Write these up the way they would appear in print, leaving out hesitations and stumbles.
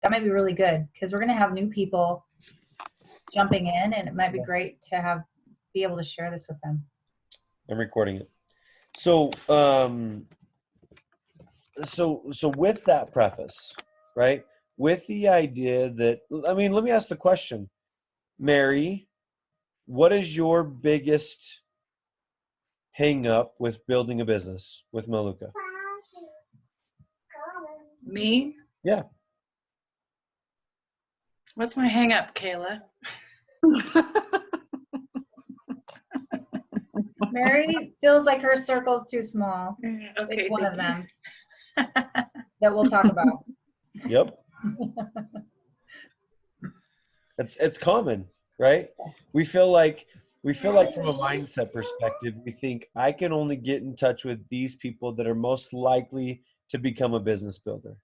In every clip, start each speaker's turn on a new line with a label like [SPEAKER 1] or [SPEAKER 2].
[SPEAKER 1] That might be really good because we're going to have new people jumping in, and it might be great to be able to share this with them.
[SPEAKER 2] I'm recording it. So, so with that preface, right? With the idea that, I mean, let me ask the question, Mary, what is your biggest hang up with building a business with Maluka?
[SPEAKER 3] Me?
[SPEAKER 2] Yeah.
[SPEAKER 3] What's my hang up, Kayla?
[SPEAKER 1] Mary feels like her circle's too small.
[SPEAKER 3] Okay,
[SPEAKER 1] it's one of them that we'll talk about.
[SPEAKER 2] Yep. It's common, right? We feel like from a mindset perspective, we think I can only get in touch with these people that are most likely to become a business builder.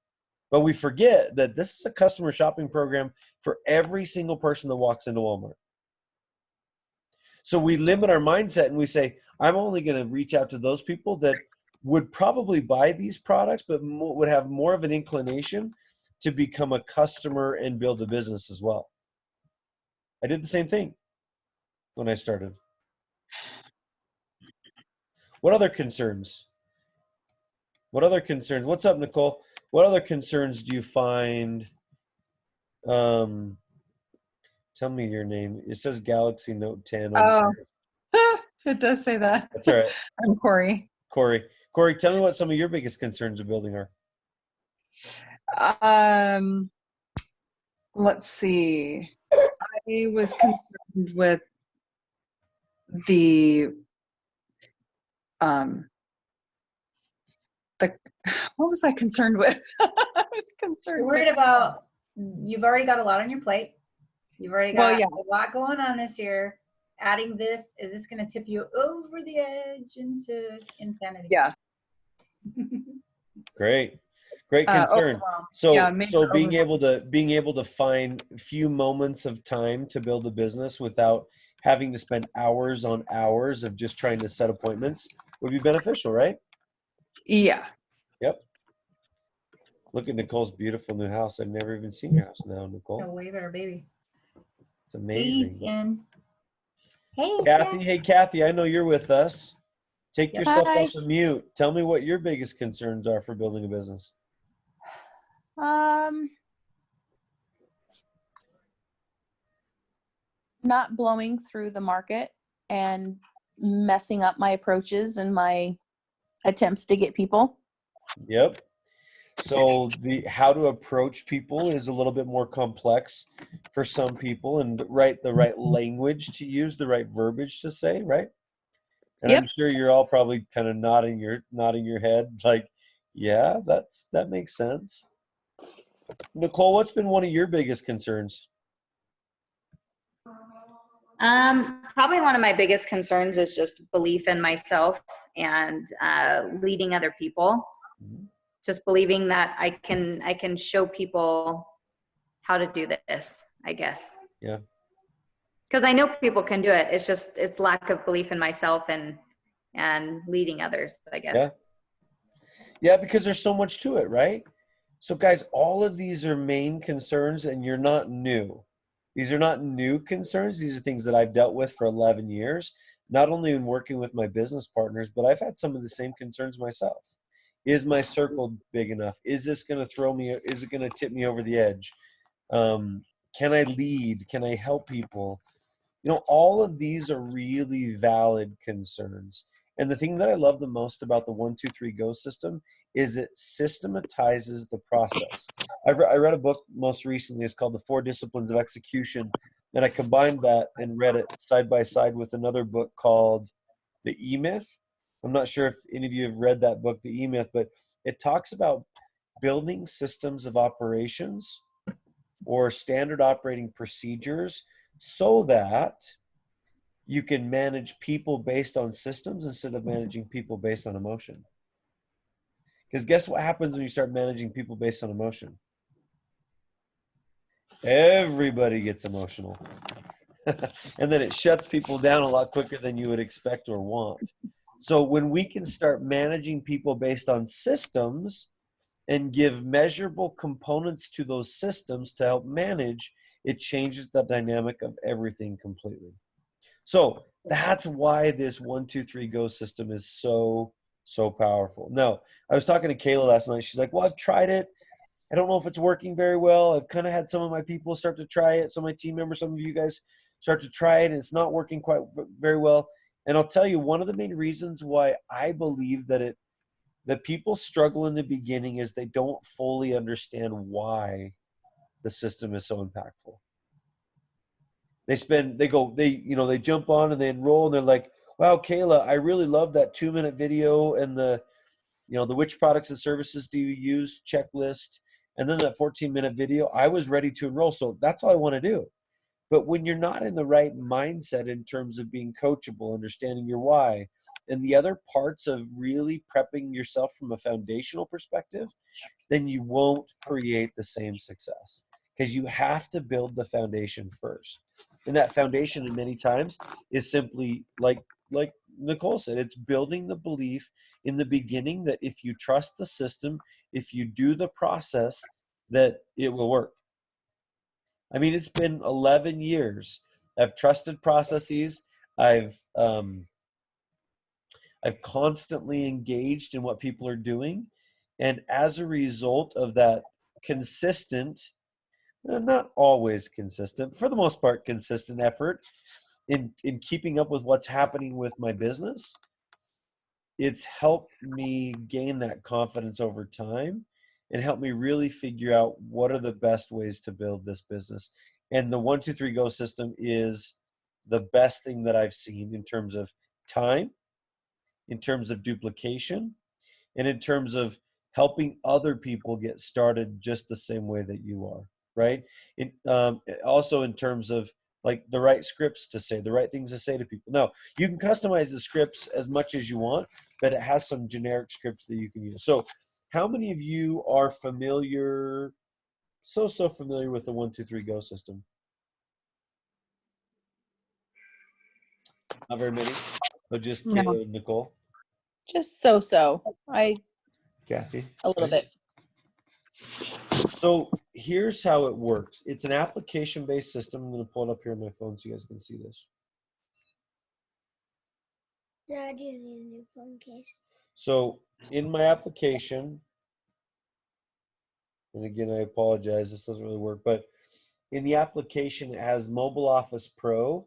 [SPEAKER 2] But we forget that this is a customer shopping program for every single person that walks into Walmart. So we limit our mindset and we say, I'm only going to reach out to those people that would probably buy these products, but would have more of an inclination to become a customer and build a business as well. I did the same thing when I started. What other concerns? What's up, Nicole? What other concerns do you find? Tell me your name. It says Galaxy Note 10.
[SPEAKER 3] Oh, it does say that.
[SPEAKER 2] That's all right.
[SPEAKER 3] I'm Corey.
[SPEAKER 2] Corey, tell me what some of your biggest concerns of building are.
[SPEAKER 3] Let's see. I was concerned with the what was I concerned with? I was concerned.
[SPEAKER 1] You're worried about, you've already got a lot on your plate. You've already got a lot going on this year. Adding this, is this going to tip you over the edge into insanity?
[SPEAKER 3] Yeah.
[SPEAKER 2] Great concern. So being able to find a few moments of time to build a business without having to spend hours on hours of just trying to set appointments would be beneficial, right?
[SPEAKER 3] Yeah.
[SPEAKER 2] Yep. Look at Nicole's beautiful new house. I've never even seen your house now, Nicole.
[SPEAKER 1] No way better, baby.
[SPEAKER 2] It's amazing.
[SPEAKER 1] Hey,
[SPEAKER 2] Kathy. Hey, Kathy, I know you're with us. Take yourself off of mute. Tell me what your biggest concerns are for building a business.
[SPEAKER 4] Not blowing through the market and messing up my approaches and my attempts to get people.
[SPEAKER 2] Yep. So how to approach people is a little bit more complex for some people, and the right language to use, the right verbiage to say, right? And I'm sure you're all probably kind of nodding your head like, yeah, that makes sense. Nicole, what's been one of your biggest concerns?
[SPEAKER 5] Probably one of my biggest concerns is just belief in myself and leading other people. Mm-hmm. Just believing that I can show people how to do this, I guess.
[SPEAKER 2] Yeah.
[SPEAKER 5] Because I know people can do it. It's lack of belief in myself and leading others, I guess.
[SPEAKER 2] Yeah. Yeah, because there's so much to it, right? So guys, all of these are main concerns, and you're not new. These are not new concerns. These are things that I've dealt with for 11 years, not only in working with my business partners, but I've had some of the same concerns myself. Is my circle big enough? Is this going to throw me? Is it going to tip me over the edge? Can I lead? Can I help people? You know, all of these are really valid concerns. And the thing that I love the most about the 1, 2, 3 Go system is it systematizes the process. I read a book most recently. It's called The 4 Disciplines of Execution. And I combined that and read it side by side with another book called The E-Myth. I'm not sure if any of you have read that book, The E-Myth, but it talks about building systems of operations or standard operating procedures so that you can manage people based on systems instead of managing people based on emotion. Because guess what happens when you start managing people based on emotion? Everybody gets emotional. And then it shuts people down a lot quicker than you would expect or want. So when we can start managing people based on systems and give measurable components to those systems to help manage, it changes the dynamic of everything completely. So that's why this 1, 2, 3 go system is so powerful. Now, I was talking to Kayla last night. She's like, well, I've tried it. I don't know if it's working very well. I've kind of had some of my people start to try it. Some of my team members, some of you guys start to try it, and it's not working quite very well. And I'll tell you, one of the main reasons why I believe that people struggle in the beginning is they don't fully understand why the system is so impactful. They jump on and they enroll and they're like, wow, Kayla, I really love that 2-minute video and the which products and services do you use checklist. And then that 14-minute video, I was ready to enroll. So that's all I want to do. But when you're not in the right mindset in terms of being coachable, understanding your why, and the other parts of really prepping yourself from a foundational perspective, then you won't create the same success, because you have to build the foundation first. And that foundation, many times, is simply like Nicole said, it's building the belief in the beginning that if you trust the system, if you do the process, that it will work. I mean, it's been 11 years. I've trusted processes. I've constantly engaged in what people are doing. And as a result of that consistent, not always consistent, for the most part, consistent effort in keeping up with what's happening with my business, it's helped me gain that confidence over time and help me really figure out what are the best ways to build this business. And the 1, 2, 3 go system is the best thing that I've seen in terms of time, in terms of duplication, and in terms of helping other people get started just the same way that you are, right? Also in terms of like the right scripts to say, the right things to say to people. Now, you can customize the scripts as much as you want, but it has some generic scripts that you can use. So how many of you are familiar, so familiar with the 1, 2, 3 go system? Not very many, but just
[SPEAKER 4] No.
[SPEAKER 2] Kayla and Nicole.
[SPEAKER 4] Just so.
[SPEAKER 2] Kathy.
[SPEAKER 4] A little bit.
[SPEAKER 2] So here's how it works. It's an application-based system. I'm going to pull it up here on my phone so you guys can see this. So in my application, and again, I apologize, this doesn't really work, but in the application, it has Mobile Office Pro,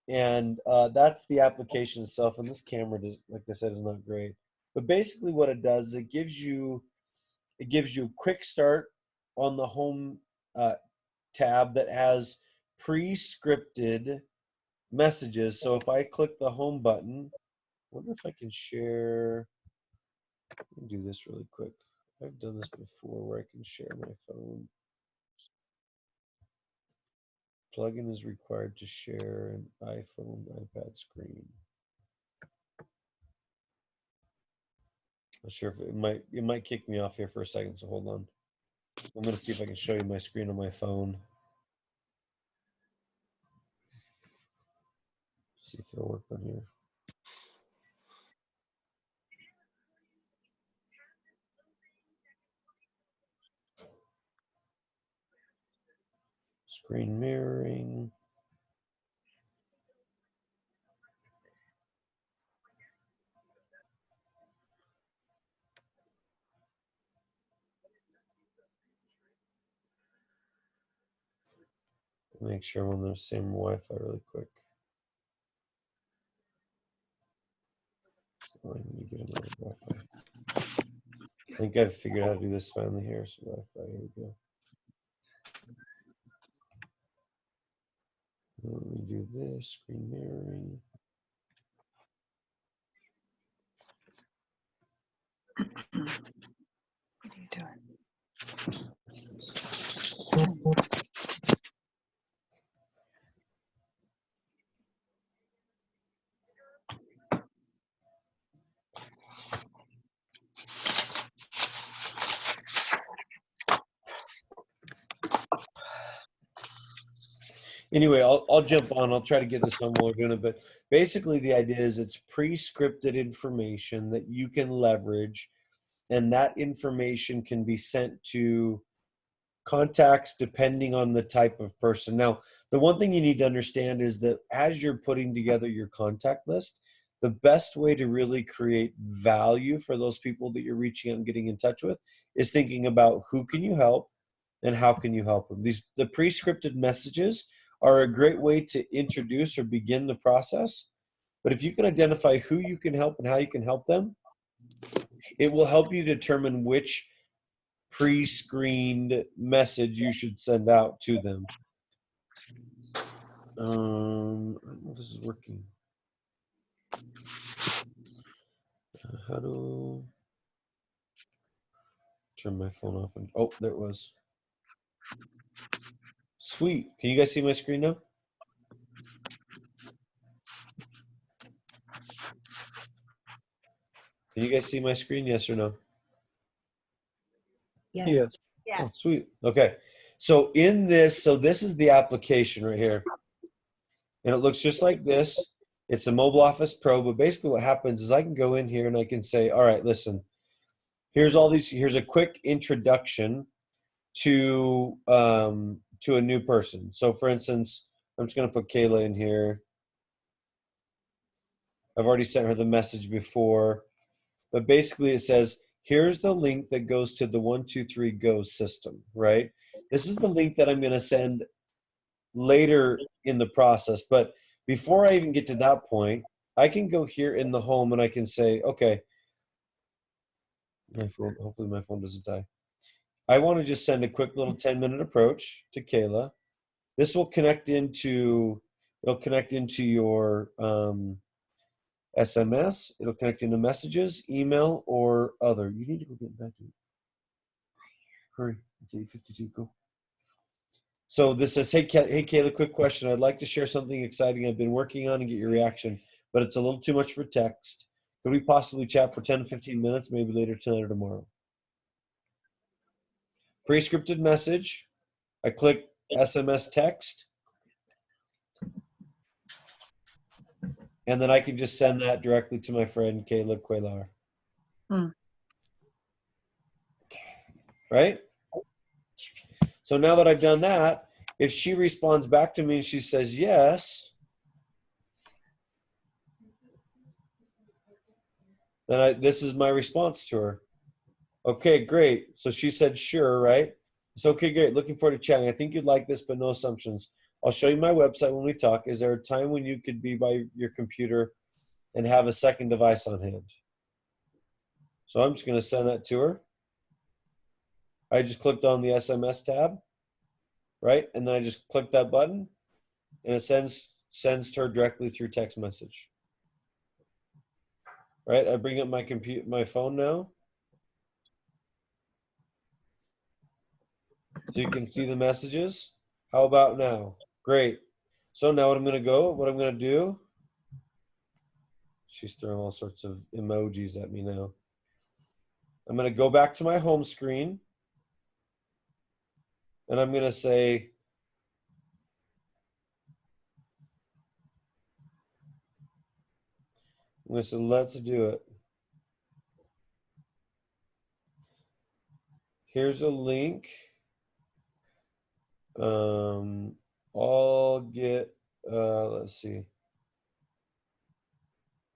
[SPEAKER 2] and that's the application itself. And this camera, like I said, is not great. But basically what it does is it gives you a quick start on the home tab that has pre-scripted messages. So if I click the home button, I wonder if I can share. Let me do this really quick. I've done this before where I can share my phone. Plugin is required to share an iPhone, iPad screen. Not sure if it might kick me off here for a second, so hold on. I'm going to see if I can show you my screen on my phone. See if it'll work on here. Screen mirroring. Make sure I'm on the same Wi-Fi really quick. Oh, I need to get another Wi-Fi. I think I've figured out how to do this finally here. So Wi-Fi, here we go. Let me do this, screen mirroring.
[SPEAKER 3] What are you doing?
[SPEAKER 2] Anyway, I'll jump on. I'll try to get this on while we're doing it. But basically, the idea is it's pre-scripted information that you can leverage and that information can be sent to contacts depending on the type of person. Now, the one thing you need to understand is that as you're putting together your contact list, the best way to really create value for those people that you're reaching out and getting in touch with is thinking about who can you help and how can you help them. The pre-scripted messages are a great way to introduce or begin the process. But if you can identify who you can help and how you can help them, it will help you determine which pre-screened message you should send out to them. I don't know if this is working. How to turn my phone off? And oh, there it was. Sweet. Can you guys see my screen now? Can you guys see my screen? Yes or no?
[SPEAKER 1] Yes.
[SPEAKER 2] Oh, sweet. Okay. So in this, this is the application right here. And it looks just like this. It's a Mobile Office Pro, but basically what happens is I can go in here and I can say, all right, listen, here's a quick introduction to a new person. So for instance, I'm just going to put Kayla in here. I've already sent her the message before, but basically it says, here's the link that goes to the 123Go system, right? This is the link that I'm going to send later in the process. But before I even get to that point, I can go here in the home and I can say, okay, hopefully my phone doesn't die. I want to just send a quick little 10-minute approach to Kayla. This will connect into your SMS. It'll connect into messages, email, or other. You need to go get back to it. Hurry, it's 8:52. Go. So this says, hey Kayla, quick question. I'd like to share something exciting I've been working on and get your reaction, but it's a little too much for text. Could we possibly chat for 10 to 15 minutes, maybe later tonight or tomorrow? Pre-scripted message. I click SMS text. And then I can just send that directly to my friend Kayla Cuellar. Right? So now that I've done that, if she responds back to me and she says yes, then this is my response to her. Okay, great. So she said sure, right? It's okay, great. Looking forward to chatting. I think you'd like this, but no assumptions. I'll show you my website when we talk. Is there a time when you could be by your computer and have a second device on hand? So I'm just going to send that to her. I just clicked on the SMS tab, right? And then I just click that button and it sends to her directly through text message. Right? I bring up my phone now. So you can see the messages. How about now? Great. So now what I'm going to do, she's throwing all sorts of emojis at me now. I'm going to go back to my home screen and I'm going to say, let's do it. Here's a link. I'll get, let's see.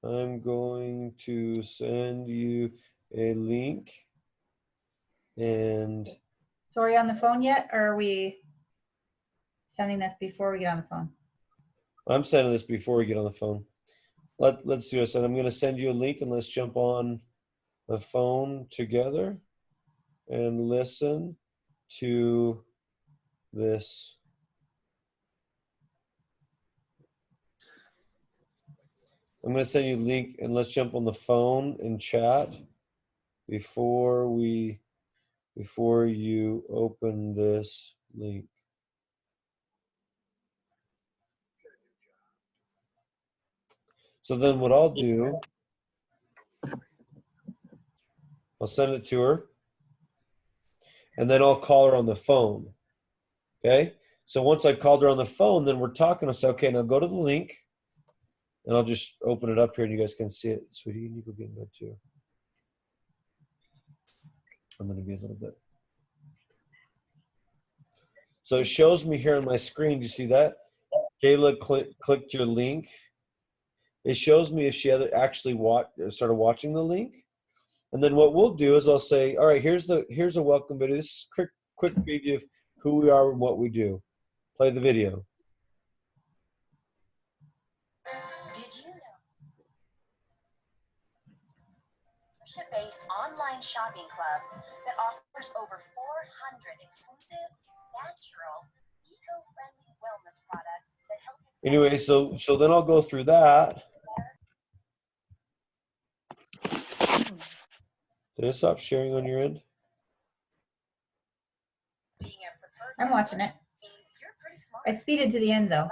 [SPEAKER 2] I'm going to send you a link and.
[SPEAKER 1] So are you on the phone yet, or are we sending this before we get on the phone?
[SPEAKER 2] I'm sending this before we get on the phone. Let's do this. And I'm going to send you a link and let's jump on the phone together and listen to this. I'm going to send you a link and let's jump on the phone and chat before you open this link. So then what I'll do, I'll send it to her and then I'll call her on the phone. Okay. So once I called her on the phone, then we're talking. I'll say, okay, now go to the link and I'll just open it up here and you guys can see it. Sweetie, you need to go get in there too. I'm going to be a little bit. So it shows me here on my screen. Do you see that? Kayla clicked your link. It shows me if she actually started watching the link. And then what we'll do is I'll say, all right, here's a welcome video. This is quick preview of who we are and what we do. Play the video.
[SPEAKER 6] Did you know membership-based online shopping club that offers over 400 exclusive, natural, eco-friendly wellness products that help you.
[SPEAKER 2] Anyway, so then I'll go through that. Did it stop sharing on your end?
[SPEAKER 1] I'm watching it. I speeded to the end though.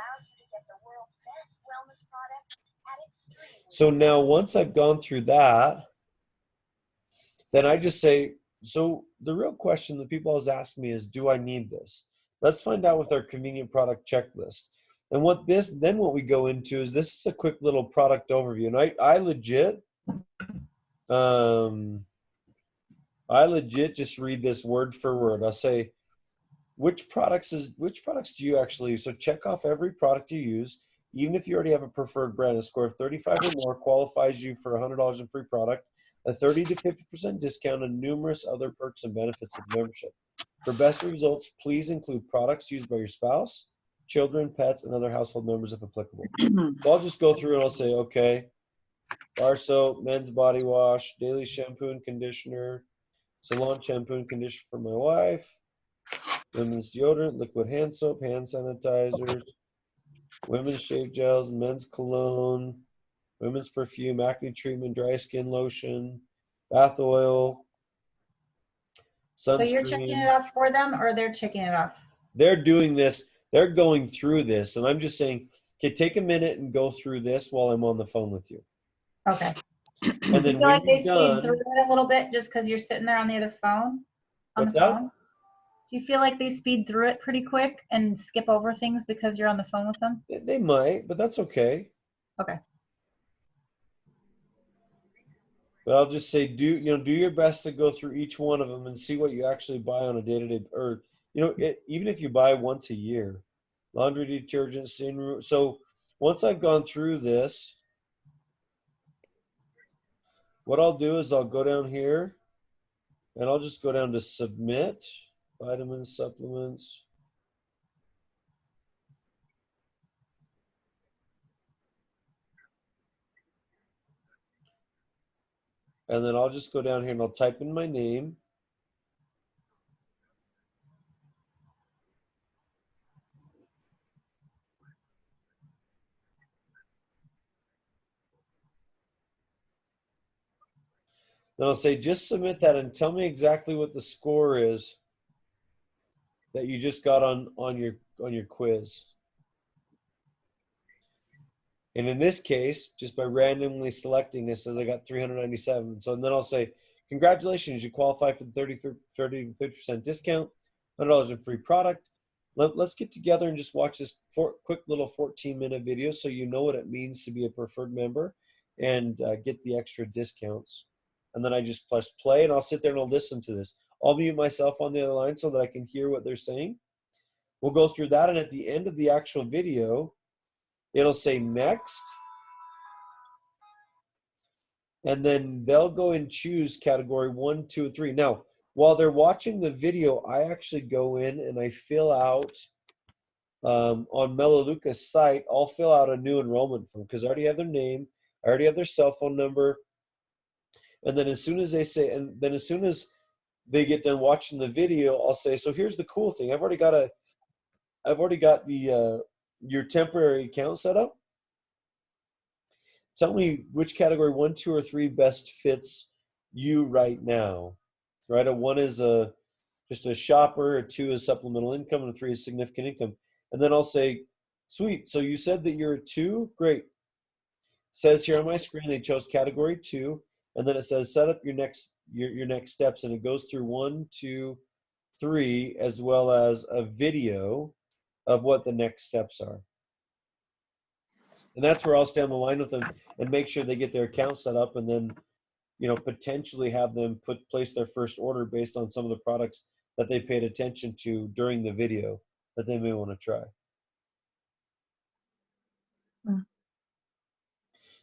[SPEAKER 2] So now once I've gone through that, then I just say, so the real question that people always ask me is, do I need this? Let's find out with our convenient product checklist. And what we go into is, this is a quick little product overview. And I legit just read this word for word. I'll say, which products do you actually use? So check off every product you use. Even if you already have a preferred brand, a score of 35 or more qualifies you for $100 in free product, a 30 to 50% discount, and numerous other perks and benefits of membership. For best results, please include products used by your spouse, children, pets, and other household members if applicable. So I'll just go through and I'll say, okay, bar soap, men's body wash, daily shampoo and conditioner, salon shampoo and conditioner for my wife, women's deodorant, liquid hand soap, hand sanitizers, women's shave gels, men's cologne, women's perfume, acne treatment, dry skin lotion, bath oil, sunscreen.
[SPEAKER 1] So you're checking it off for them, or they're checking it off?
[SPEAKER 2] They're doing this. They're going through this. And I'm just saying, okay, take a minute and go through this while I'm on the phone with you.
[SPEAKER 1] Okay.
[SPEAKER 2] And then
[SPEAKER 1] I feel like they speed through it a little bit just because you're sitting there on the other phone.
[SPEAKER 2] What's that?
[SPEAKER 1] Do you feel like they speed through it pretty quick and skip over things because you're on the phone with them?
[SPEAKER 2] They might, but that's okay.
[SPEAKER 1] Okay.
[SPEAKER 2] But I'll just say, do your best to go through each one of them and see what you actually buy on a day-to-day, or even if you buy once a year, laundry detergent, so once I've gone through this, what I'll do is I'll go down here and I'll just go down to submit, vitamins, supplements. And then I'll just go down here and I'll type in my name. Then I'll say, just submit that and tell me exactly what the score is that you just got on your quiz. And in this case, just by randomly selecting, it says I got 397. So then I'll say, congratulations, you qualify for the 30 to 50% discount, $100 in free product. Let's get together and just watch this quick little 14-minute video so you know what it means to be a preferred member and get the extra discounts. And then I just press play, and I'll sit there and I'll listen to this. I'll mute myself on the other line so that I can hear what they're saying. We'll go through that, and at the end of the actual video, it'll say next. And then they'll go and choose category 1, 2, and 3. Now, while they're watching the video, I actually go in and I fill out, on Melaleuca's site, I'll fill out a new enrollment form because I already have their name, I already have their cell phone number. And then as soon as they say, and then as soon as they get done watching the video, I'll say, so here's the cool thing. I've already got the your temporary account set up. Tell me which category 1, 2, or 3 best fits you right now. Right? A 1 is just a shopper, a 2 is supplemental income, and a 3 is significant income. And then I'll say, sweet. So you said that you're a 2? Great. It says here on my screen they chose category 2, and then it says set up your next steps, and it goes through 1, 2, 3, as well as a video of what the next steps are. And that's where I'll stay on the line with them and make sure they get their account set up, and then potentially have them place their first order based on some of the products that they paid attention to during the video that they may want to try.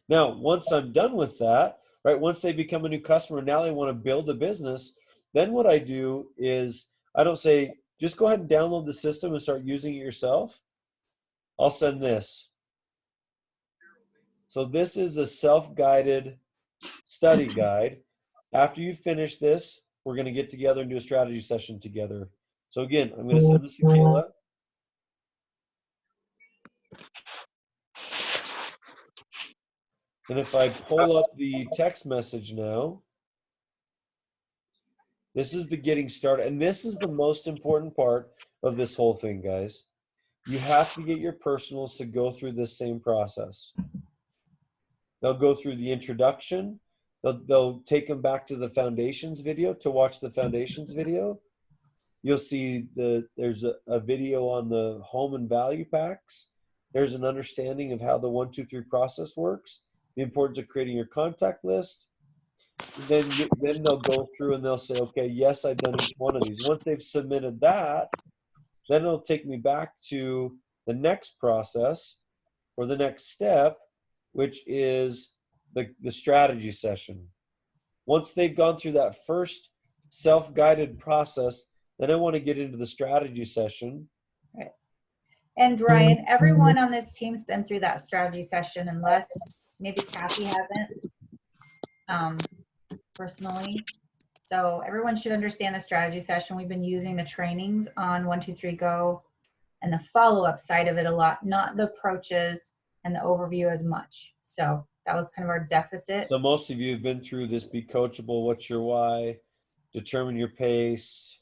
[SPEAKER 2] Now, once I'm done with that, right, once they become a new customer, now they want to build a business, then what I do is I don't say, just go ahead and download the system and start using it yourself. I'll send this. So this is a self-guided study guide. After you finish this, we're going to get together and do a strategy session together. So again, I'm going to send this to Kayla. And if I pull up the text message now, this is the getting started. And this is the most important part of this whole thing, guys. You have to get your personals to go through this same process. They'll go through the introduction. They'll take them back to the foundations video to watch the foundations video. You'll see there's a video on the home and value packs. There's an understanding of how the 1, 2, 3 process works, the importance of creating your contact list. Then they'll go through and they'll say, okay, yes, I've done each one of these. Once they've submitted that, then it'll take me back to the next process or the next step, which is the strategy session. Once they've gone through that first self-guided process, then I want to get into the strategy session.
[SPEAKER 1] Right. And Ryan, everyone on this team's been through that strategy session, unless maybe Kathy hasn't, personally. So everyone should understand the strategy session. We've been using the trainings on 1, 2, 3, Go and the follow-up side of it a lot, not the approaches and the overview as much. So that was kind of our deficit.
[SPEAKER 2] So most of you have been through this: be coachable, what's your why, determine your pace,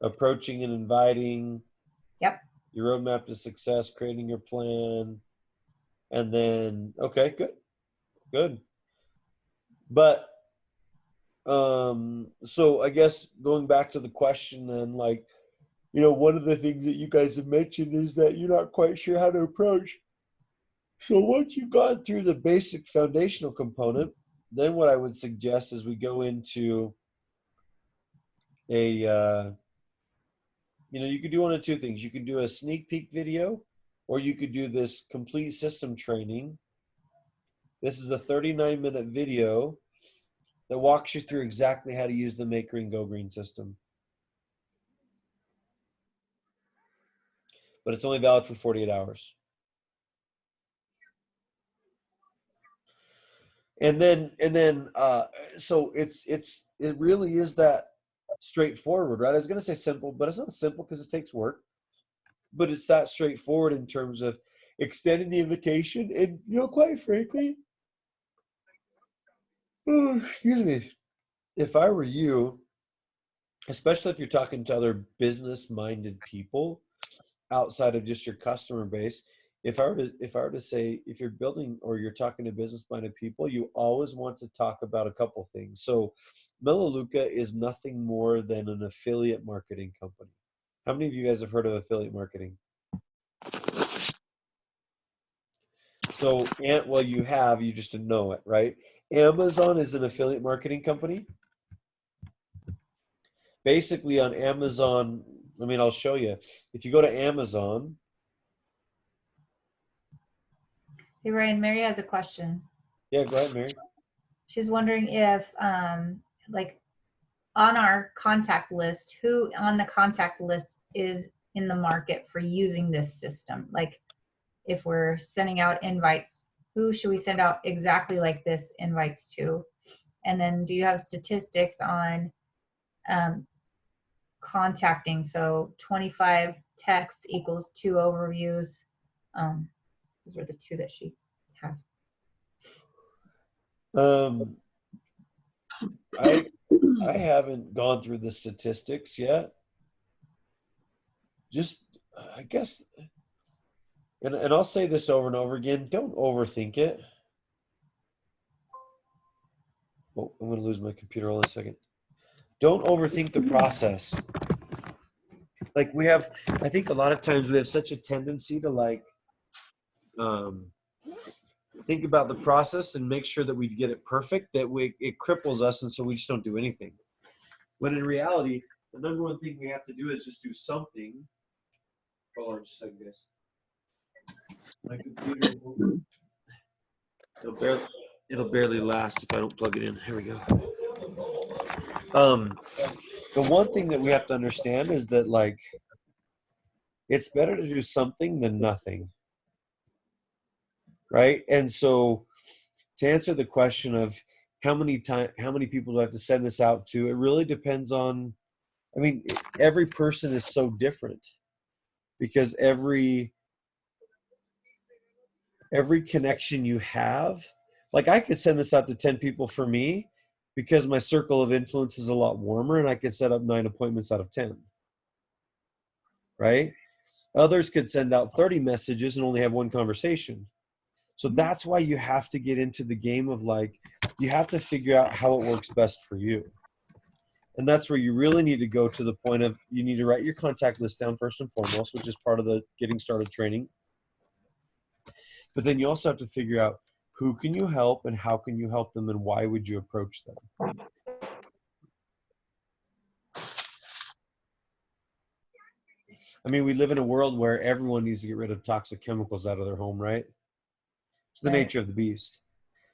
[SPEAKER 2] approaching and inviting, your roadmap to success, creating your plan, and then, okay, good. But, so I guess going back to the question then, like, one of the things that you guys have mentioned is that you're not quite sure how to approach. So once you've gone through the basic foundational component, then what I would suggest is we go into a, you could do one of two things. You could do a sneak peek video, or you could do this complete system training. This is a 39-minute video that walks you through exactly how to use the Make Green Go Green system. But it's only valid for 48 hours. And then, so it really is that straightforward, right? I was going to say simple, but it's not simple because it takes work. But it's that straightforward in terms of extending the invitation. And, quite frankly, excuse me, if I were you, especially if you're talking to other business-minded people outside of just your customer base, if I were to say, if you're building or you're talking to business-minded people, you always want to talk about a couple things. So Melaleuca is nothing more than an affiliate marketing company. How many of you guys have heard of affiliate marketing? So, well, you have, you just didn't know it, right? Amazon is an affiliate marketing company. Basically on Amazon, I'll show you. If you go to Amazon.
[SPEAKER 1] Hey, Ryan, Mary has a question.
[SPEAKER 2] Yeah, go ahead, Mary.
[SPEAKER 1] She's wondering if, like, on our contact list, who on the contact list is in the market for using this system? Like, if we're sending out invites, who should we send out exactly like this invites to? And then do you have statistics on contacting? So 25 texts equals 2 overviews. Those were the 2 that she has.
[SPEAKER 2] I haven't gone through the statistics yet. Just, I guess, and I'll say this over and over again, don't overthink it. Oh, I'm going to lose my computer. Hold on a second. Don't overthink the process. Like I think a lot of times we have such a tendency to think about the process and make sure that we get it perfect, it cripples us, and so we just don't do anything. When in reality, the number one thing we have to do is just do something. Hold on just a second, guys. My computer, it'll barely last if I don't plug it in. Here we go. The one thing that we have to understand is that, like, it's better to do something than nothing, right? And so, to answer the question of how many people do I have to send this out to, it really depends on. I mean, every person is so different, because every connection you have, like, I could send this out to 10 people for me because my circle of influence is a lot warmer, and I could set up 9 appointments out of 10, right? Others could send out 30 messages and only have one conversation. So that's why you have to get into the game of, like, you have to figure out how it works best for you. And that's where you really need to go to the point of, you need to write your contact list down first and foremost, which is part of the getting started training. But then you also have to figure out who can you help and how can you help them and why would you approach them. I mean, we live in a world where everyone needs to get rid of toxic chemicals out of their home, right? It's the nature of the beast.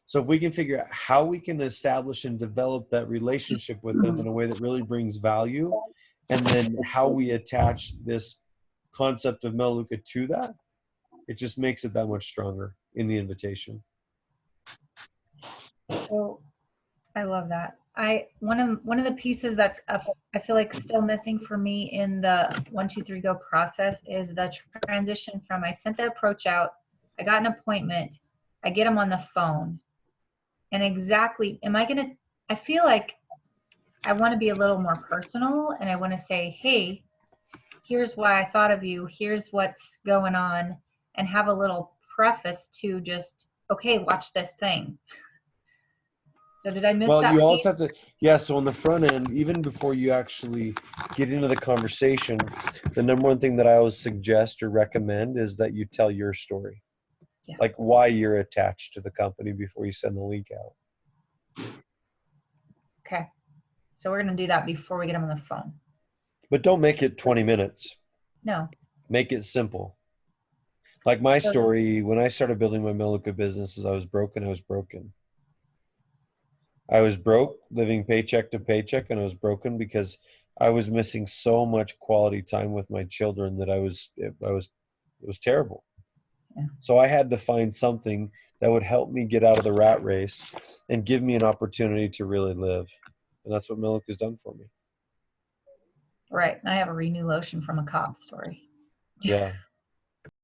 [SPEAKER 2] So if we can figure out how we can establish and develop that relationship with them in a way that really brings value, and then how we attach this concept of Melaleuca to that, it just makes it that much stronger in the invitation.
[SPEAKER 1] So I love that. One of the pieces that's I feel like still missing for me in the 1, 2, 3 go process is the transition from, I sent the approach out, I got an appointment, I get them on the phone, and exactly, I feel like I want to be a little more personal, and I want to say, hey, here's why I thought of you, here's what's going on, and have a little preface to just, okay, watch this thing. So did I miss that?
[SPEAKER 2] Well, you also have to, yeah, so on the front end, even before you actually get into the conversation, the number one thing that I always suggest or recommend is that you tell your story.
[SPEAKER 1] Yeah.
[SPEAKER 2] Like, why you're attached to the company before you send the link out.
[SPEAKER 1] Okay. So we're going to do that before we get them on the phone.
[SPEAKER 2] But don't make it 20 minutes.
[SPEAKER 1] No.
[SPEAKER 2] Make it simple. Like my story, when I started building my Melaleuca business, is I was broken. I was broke, living paycheck to paycheck, and I was broken because I was missing so much quality time with my children that it was terrible.
[SPEAKER 1] Yeah.
[SPEAKER 2] So I had to find something that would help me get out of the rat race and give me an opportunity to really live. And that's what Melaleuca has done for me.
[SPEAKER 1] Right. I have a Renew lotion from a cop story.
[SPEAKER 2] Yeah.